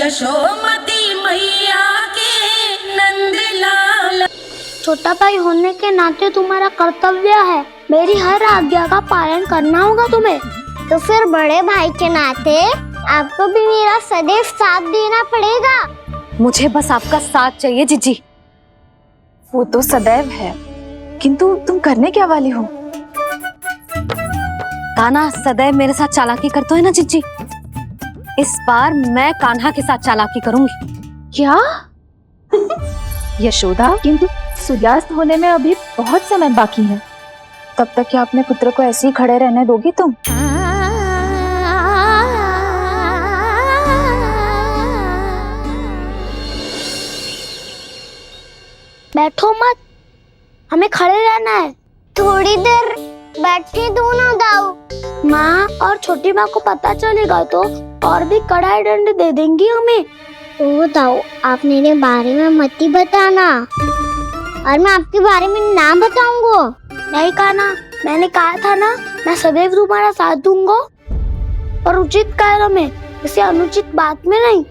यशोमती मैया के नंद लाल। छोटा भाई होने के नाते तुम्हारा कर्तव्य है, मेरी हर आज्ञा का पालन करना होगा तुम्हें। तो फिर बड़े भाई के नाते आपको भी मेरा सदैव साथ देना पड़ेगा। मुझे बस आपका साथ चाहिए जीजी। वो तो सदैव है, किंतु तुम करने क्या वाली हो? कान्हा सदैव मेरे साथ चालाकी करता है ना जीजी, इस बार मैं कान्हा के साथ चालाकी करूंगी। क्या? यशोदा, किंतु सूर्यास्त होने में अभी बहुत समय बाकी है, तब तक क्या अपने पुत्र को ऐसे ही खड़े रहने दोगी तुम? बैठो मत, हमें खड़े रहना है। थोड़ी देर बैठे दो ना दाऊ। माँ और छोटी माँ को पता चलेगा तो और भी कड़ा दंड दे देंगी हमें। ओ दाऊ, आप मेरे बारे में मत ही बताना, और मैं आपके बारे में ना बताऊंगा। नहीं कान्हा, मैंने कहा था ना, मैं सदैव तुम्हारा साथ दूंगा, और उचित कार्य में, इसे अनुचित बात में नहीं।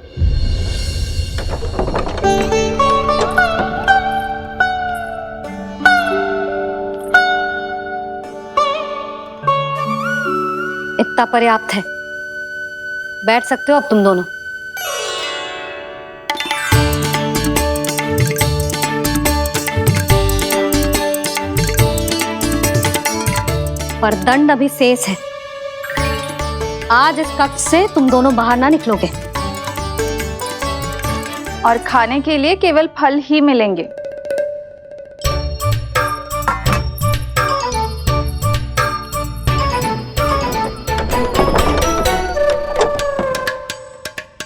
इतना पर्याप्त है, बैठ सकते हो अब तुम दोनों। पर दंड अभी शेष है, आज इस कक्ष से तुम दोनों बाहर ना निकलोगे। और खाने के लिए केवल फल ही मिलेंगे।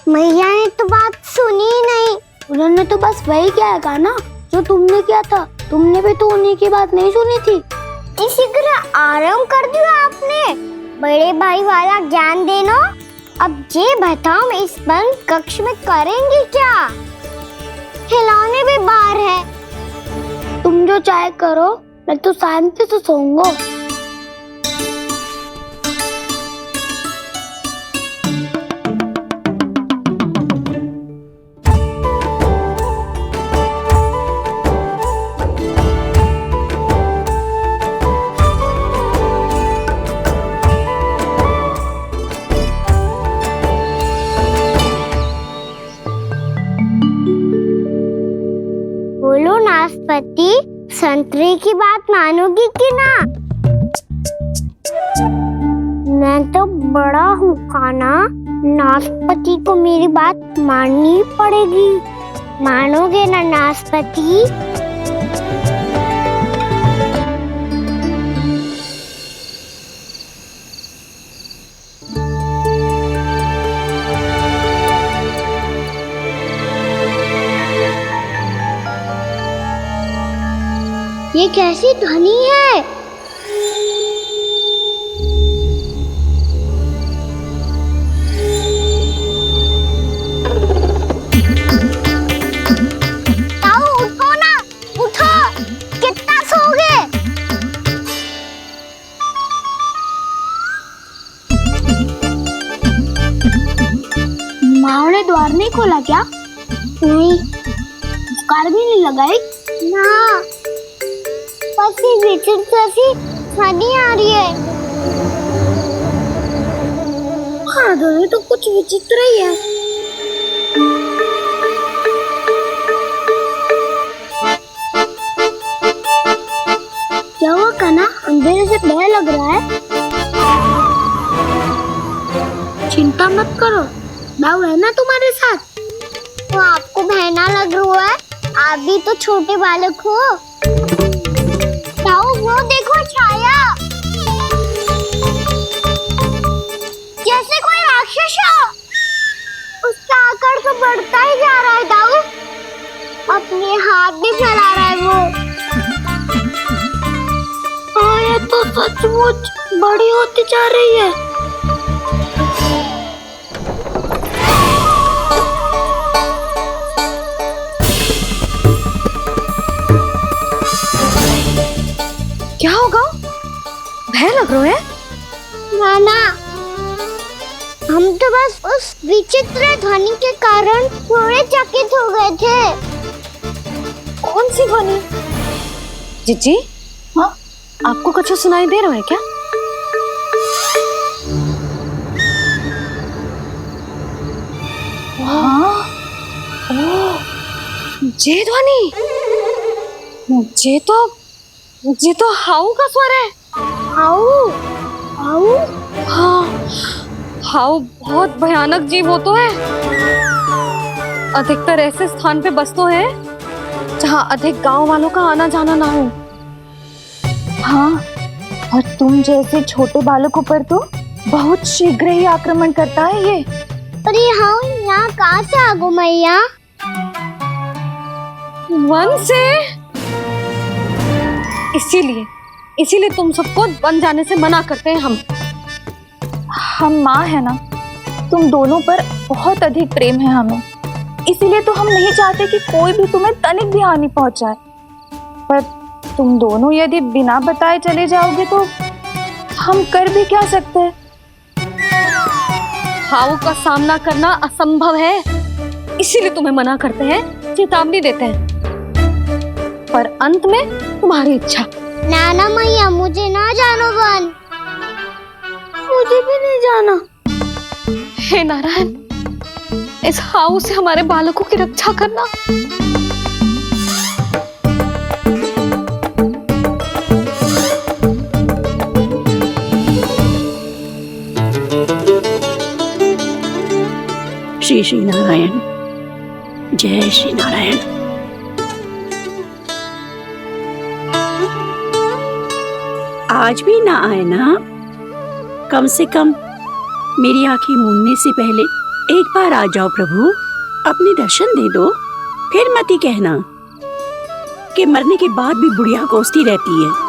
मैया ने तो बात सुनी ही नहीं। उन्होंने तो बस वही किया है ना जो तुमने किया था। तुमने भी तो उन्हीं की बात नहीं सुनी थी। इसी तरह आराम कर दिया आपने। बड़े भाई वाला ज्ञान देना। अब ये बताओ, इस बंद कक्ष में करेंगे क्या? खिलौने भी बाहर है। तुम जो चाहे करो, मैं तो शांति से सोऊंगा। बोलो नाशपाती, संतरे की बात मानोगी कि ना? मैं तो बड़ा हूँ कान्हा, नाशपाती को मेरी बात माननी पड़ेगी। मानोगे ना नाशपाती? ये कैसी ध्वनि है? ताऊ उठो ना, उठो, कितना सोओगे? माँ ने द्वार नहीं खोला क्या? नहीं। कार भी नहीं लगाई? ना, पसी विचित्र सी ध्वनि आ रही है। हाँ, ध्वनि तो कुछ विचित्र ही है। क्या हुआ कान्हा, अंधेरे से भय लग रहा है? चिंता मत करो, दाऊ है ना तुम्हारे साथ। तो आपको बहना लग रहा है? आप भी तो छोटे बालक हो। ताऊ वो देखो छाया, जैसे कोई राक्षस हो। उसका आकार तो बढ़ता ही जा रहा है ताऊ, अपने हाथ भी फैला रहा है वो। हाँ, ये तो सचमुच बड़ी होती जा रही है। क्या होगा? भय लग रहा है? नाना, हम तो बस उस उस विचित्र ध्वनि के कारण थोड़े चकित हो गए थे। कौन सी ध्वनि? जीजी, हाँ? आपको कुछ सुनाई दे रहा है क्या? हाँ, ये ध्वनि, ये तो हाउ का स्वर है। हाउ, हाउ, हाँ, हाउ बहुत भयानक जीव होता है। अधिकतर ऐसे स्थान पे बसते हैं जहाँ अधिक गांव वालों का आना जाना ना हो। हाँ, और तुम जैसे छोटे बालकों पर तो बहुत शीघ्र ही आक्रमण करता है ये। अरे हाउ यहाँ कहाँ से आ गो मैया? वन से। इसीलिए तुम सबको वन जाने से मना करते हैं हम माँ है ना, तुम दोनों पर बहुत अधिक प्रेम है हमें, इसीलिए तो हम नहीं चाहते कि कोई भी तुम्हें तनिक भी हानि पहुंचाए। पर तुम दोनों यदि बिना बताए चले जाओगे तो हम कर भी क्या सकते हैं? हाउ का सामना करना असंभव है, इसीलिए तुम्हें मना करते हैं, चेतावनी देते हैं। पर अंत में तुम्हारी इच्छा। नाना मैया मुझे ना जानो वन। मुझे भी नहीं जाना। हे नारायण, इस हाउ से हमारे बालकों की रक्षा करना। श्री श्री नारायण, जय श्री नारायण। आज भी ना आए ना? कम से कम मेरी आंखें मूंदने से पहले एक बार आ जाओ प्रभु, अपने दर्शन दे दो। फिर मत ही कहना कि मरने के बाद भी बुढ़िया कोसती रहती है।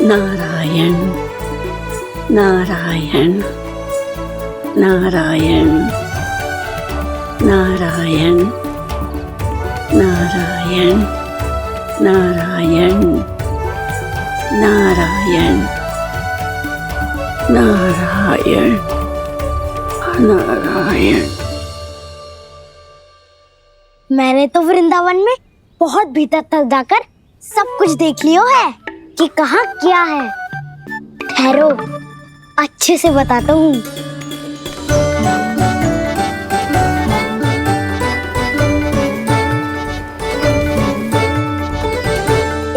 नारायण नारायण नारायण नारायण नारायण नारायण नारायण नारायण नारायण। मैंने तो वृंदावन में बहुत भीतर तक जाकर सब कुछ देख लियो है कि कहाँ क्या है। ठहरो, अच्छे से बताता हूँ।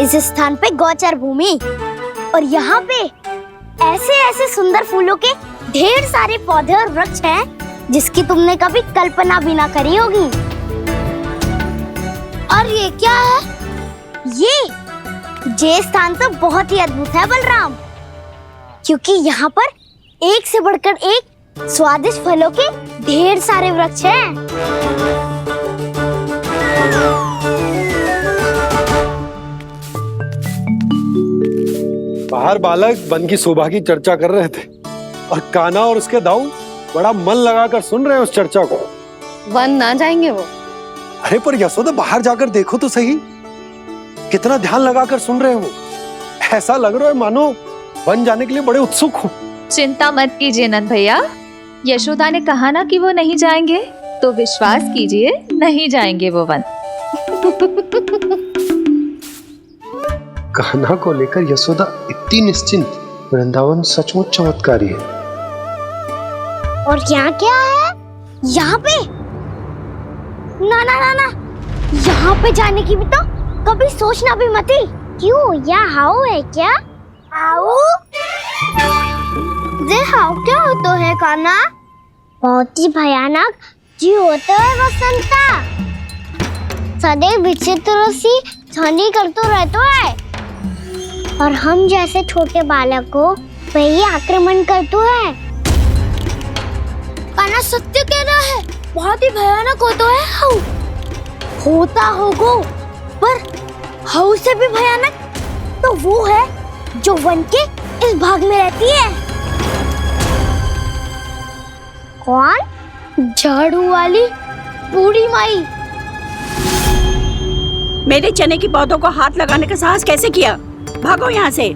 इस स्थान पे गोचर भूमि और यहाँ पे ऐसे ऐसे सुंदर फूलों के ढेर सारे पौधे और वृक्ष हैं जिसकी तुमने कभी कल्पना भी ना करी होगी। और ये क्या है? ये स्थान तो बहुत ही अद्भुत है बलराम, क्योंकि यहाँ पर एक से बढ़कर एक स्वादिष्ट फलों के ढेर सारे वृक्ष हैं। बाहर बालक वन की शोभा की चर्चा कर रहे थे और कान्हा और उसके दाऊ बड़ा मन लगाकर सुन रहे हैं उस चर्चा को। वन ना जाएंगे वो। अरे पर यशोदा, बाहर जाकर देखो तो सही, कितना ध्यान लगाकर सुन रहे हो। ऐसा लग रहा है मानो वन जाने के लिए बड़े उत्सुक हो। चिंता मत कीजिए नंद भैया, यशोदा ने कहा ना कि वो नहीं जाएंगे, तो विश्वास कीजिए नहीं जाएंगे वो वन। कान्हा को लेकर यशोदा इतनी निश्चिंत, वृंदावन सचमुच चमत्कारी है। और यहाँ क्या है? यहाँ पे ना ना ना ना, यहाँ पे जाने की भी तो कभी सोचना भी मत ही। क्यों, यहाँ हाउ है क्या? हाउ? ये हाउ क्या होता है कान्हा? बहुत ही भयानक जी होता है वसंता, सदैव विचित्र सी ध्वनि करते रहता है और हम जैसे छोटे बालक को वही आक्रमण करते है। कान्हा सत्य कह रहा है, बहुत ही भयानक होता है हाउ। होता होगा, पर हाउ से भी भयानक तो वो है जो वन के इस भाग में रहती है। कौन? झाड़ू वाली बूढ़ी माई। मेरे चने की पौधों को हाथ लगाने का साहस कैसे किया? भागो यहाँ से।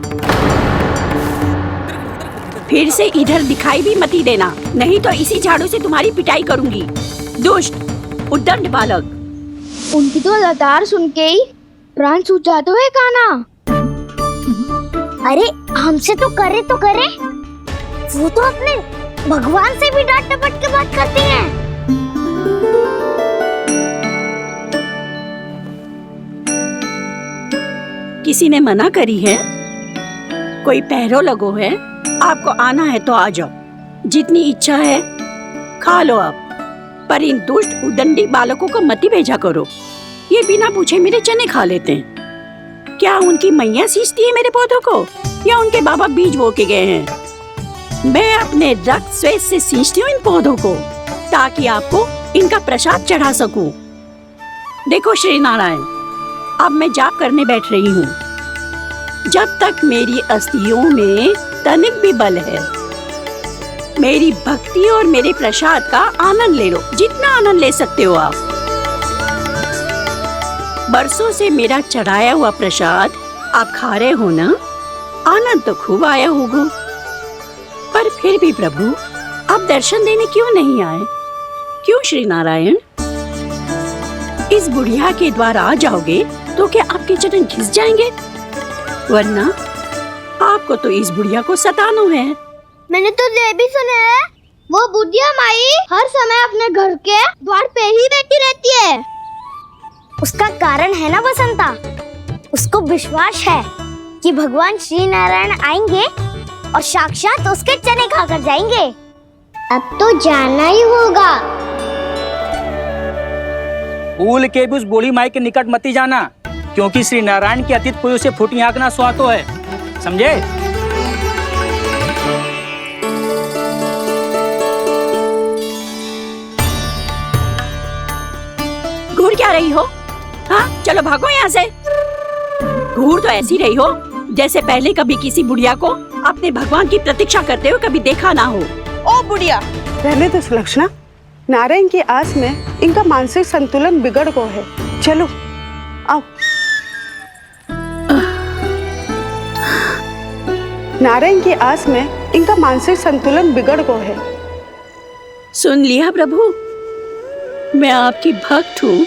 फिर से इधर दिखाई भी मती देना, नहीं तो इसी झाड़ू से तुम्हारी पिटाई करूंगी। दुष्ट उद्दंड बालक। उनकी तो लतार सुन के ही प्राण सूझ जाते हुए काना। अरे हमसे तो करे, वो तो अपने भगवान से भी डांट डपट के बात करती हैं। किसी ने मना करी है? कोई पहरो लगो है? आपको आना है तो आ जाओ, जितनी इच्छा है खा लो आप, पर इन दुष्ट उदंडी बालकों को मत ही भेजा करो। ये बिना पूछे मेरे चने खा लेते हैं। क्या उनकी मैया सींचती है मेरे पौधों को, या उनके बाबा बीज बो के गए हैं? मैं अपने रक्त स्वेद से सींचती हूँ इन पौधों को, ताकि आपको इनका प्रसाद चढ़ा सकूं। देखो श्री नारायण, अब मैं जाप करने बैठ रही हूँ। जब तक मेरी अस्थियों में तनिक भी बल है, मेरी भक्ति और मेरे प्रसाद का आनंद ले लो, जितना आनंद ले सकते हो आप। बरसों से मेरा चढ़ाया हुआ प्रसाद आप खा रहे हो ना? आनंद तो खूब आया होगा, पर फिर भी प्रभु आप दर्शन देने क्यों नहीं आए? क्यों श्री नारायण? इस बुढ़िया के द्वार आ जाओगे तो क्या आपके चरण घिस जाएंगे? वरना आपको तो इस बुढ़िया को सताना है। मैंने तो ये भी सुना है, वो बुढ़िया माई हर समय अपने घर के द्वार पे ही बैठी रहती है। उसका कारण है ना बसंता, उसको विश्वास है कि भगवान श्री नारायण आएंगे और साक्षात उसके चने खाकर जाएंगे। अब तो जाना ही होगा। भूल के भी उस बूढ़ी माई के निकट मती जाना, क्योंकि श्री नारायण की अतीत कोई उसे फूटी आंख ना सुहातो है, समझे? घूर क्या रही हो? हाँ, चलो भागो यहाँ से। घूर तो ऐसी रही हो जैसे पहले कभी किसी बुढ़िया को अपने भगवान की प्रतीक्षा करते हुए कभी देखा ना हो। ओ बुढ़िया, रहने तो सुलक्षणा, नारायण की आस में इनका मानसिक संतुलन बिगड़ गो है। चलो आओ। नारायण की आस में इनका मानसिक संतुलन बिगड़ गो है। सुन लिया प्रभु, मैं आपकी भक्त हूँ।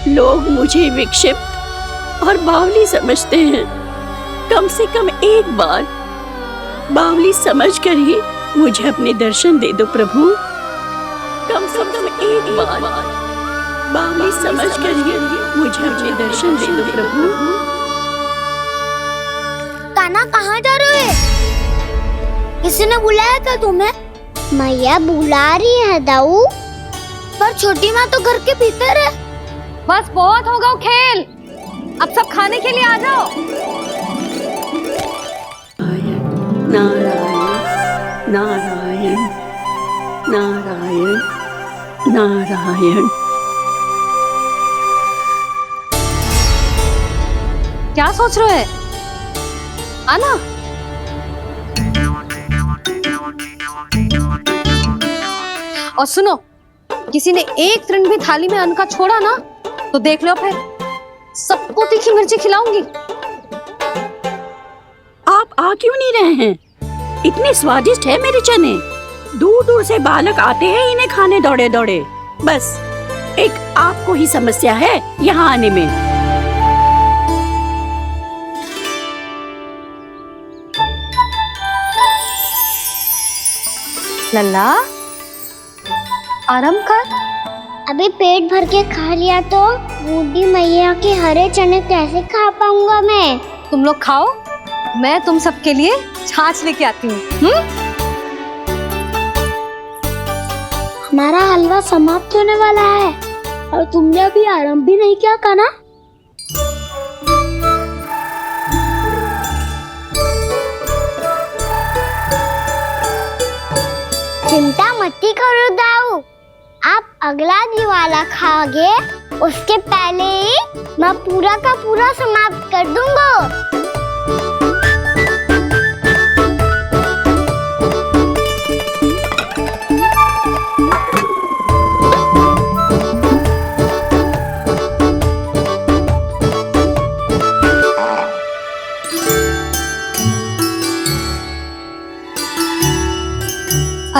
लोग मुझे विक्षिप्त और बावली समझते हैं। कम से कम एक बार बावली समझकर ही मुझे अपने दर्शन दे दो प्रभु। कम से कम एक बार बावली समझकर ही मुझे अपने दर्शन दे दो प्रभु। काना कहाँ जा रहे हो? किसी ने बुलाया था तुम्हें? मैया बुला रही है दाऊ। पर छोटी माँ तो घर के भीतर है। बस बहुत होगा वो खेल, अब सब खाने के लिए आ जाओ। नारायण नारायण नारायण नारायण। क्या सोच रहे हो? आना। और सुनो, किसी ने एक तृण भी थाली में अन्न का छोड़ा ना तो देख लो, फिर सबको तीखी मिर्ची खिलाऊंगी। आप आ क्यों नहीं रहे हैं? इतने स्वादिष्ट है मेरे चने। दूर दूर से बालक आते हैं इन्हें खाने दौड़े दौड़े। बस एक आपको ही समस्या है यहाँ आने में। लल्ला, आराम कर। अभी पेट भर के खा लिया तो बूढ़ी मैया के हरे चने कैसे खा पाऊंगा मैं? तुम लोग खाओ, मैं तुम सबके लिए छाछ लेके आती हूँ। हमारा हलवा समाप्त होने वाला है और तुमने अभी आराम भी नहीं किया काना। चिंता मत करो दाऊ, आप अगला दिवाला खाओगे उसके पहले ही मैं पूरा का पूरा समाप्त कर दूंगा।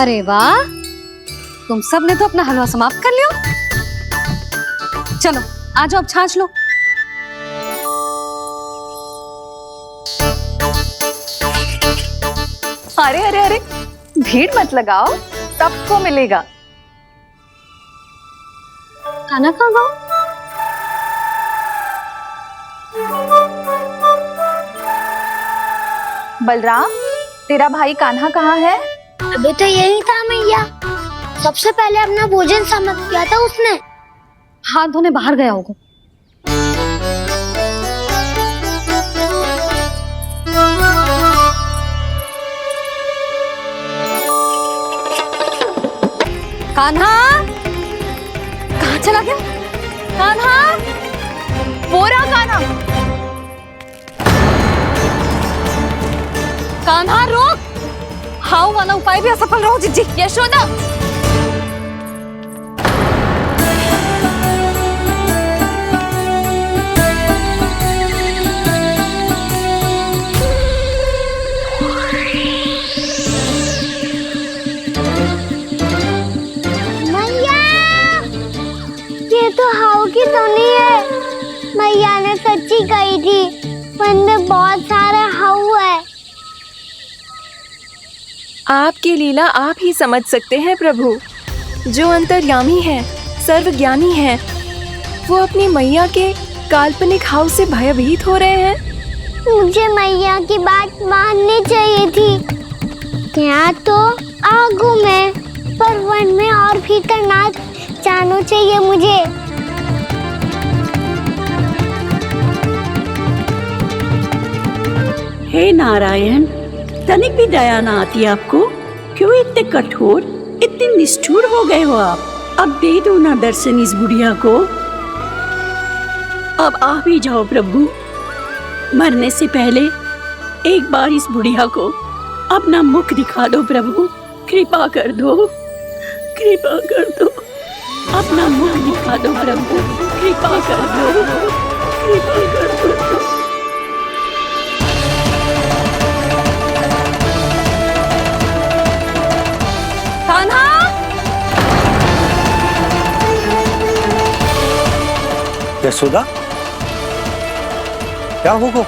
अरे वाह, तुम सब ने तो अपना हलवा समाप्त कर लिया। चलो आ जाओ, अब छाछ लो। अरे अरे अरे, भीड़ मत लगाओ, सबको मिलेगा। खाना खा जाओ। बलराम, तेरा भाई कान्हा कहाँ है? अभी तो यही था मैया। सबसे पहले अपना भोजन समाप्त किया था उसने। हाथ धोने बाहर गया होगा। कान्हा कहाँ चला गया? कान्हा, वो रहा कान्हा। कान्हा रोक, हाउ वाला उपाय भी असफल रहो जिज्जी। यशोदा, मैया, ये तो हाउ की धुनी है। मैया ने सच्ची कही थी, वन में बहुत सारे हाउ है। आपकी लीला आप ही समझ सकते हैं प्रभु। जो अंतर्यामी है, सर्वज्ञानी है, वो अपनी मैया के काल्पनिक हाव से भयभीत हो रहे हैं। मुझे मैया की बात माननी चाहिए थी। यहाँ तो आगू में, पर वन में और भीतर ना जाना चाहिए मुझे। हे नारायण, तनिक भी दया ना आती आपको? क्यों इतने कठोर, इतने निष्ठुर हो गए हो आप? अब दे दो ना दर्शन इस बुढ़िया को। अब आ भी जाओ प्रभु। मरने से पहले एक बार इस बुढ़िया को अपना मुख दिखा दो प्रभु। कृपा कर दो, कृपा कर दो। अपना मुख दिखा दो प्रभु, कृपा कर दो, कृपा कर दो। कान्हा, यशोदा, क्या होगा?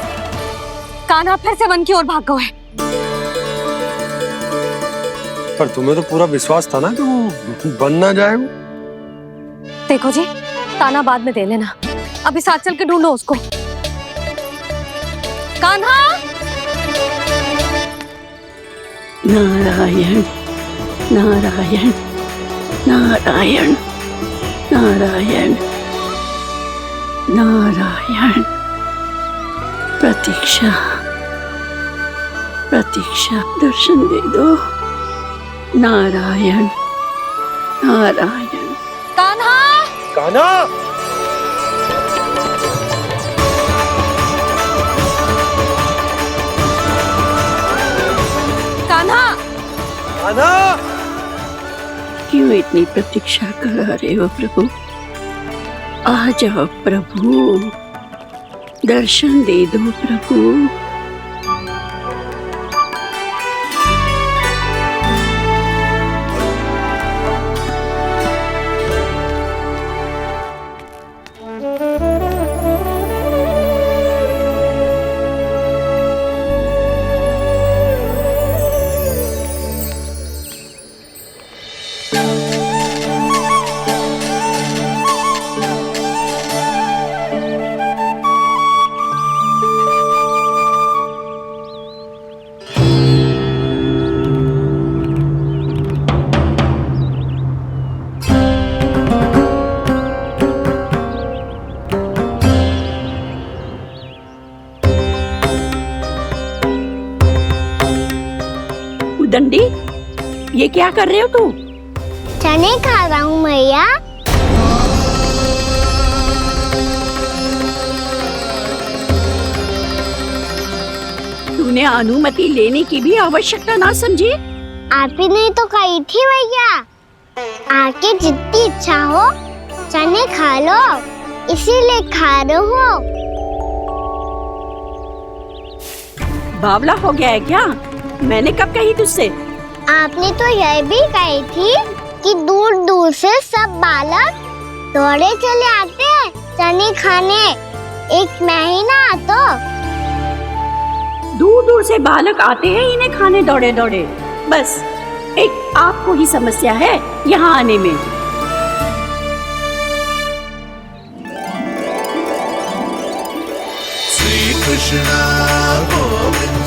कान्हा फिर से वन की ओर भाग गया है। पर तुम्हें तो पूरा विश्वास था ना कि वो बन ना जाए। वो देखो जी, ताना बाद में दे लेना, अभी साथ चल के ढूंढो उसको। कान्हा, नारायण नारायण नारायण नारायण नारायण। प्रतीक्षा प्रतीक्षा, दर्शन दे दो। नारायण नारायण। कान्हा, कान्हा, कान्हा, कान्हा, क्यों इतनी प्रतीक्षा करा रहे हो प्रभु? आ जाओ प्रभु, दर्शन दे दो प्रभु। दंडी, ये क्या कर रहे हो तू? चने खा रहा हूँ मैया। तूने अनुमति लेने की भी आवश्यकता ना समझी? आप ही नहीं तो कही थी भैया, आके जितनी इच्छा हो चने खा लो, इसीलिए खा रहे हो। बावला हो गया है क्या? मैंने कब कही तुझसे? आपने तो यह भी कही थी कि दूर दूर से सब बालक दौड़े चले आते हैं चने खाने। एक महीना तो दूर दूर से बालक आते हैं इन्हें खाने दौड़े दौड़े। बस एक आपको ही समस्या है यहाँ आने में। श्री कृष्ण गोविंद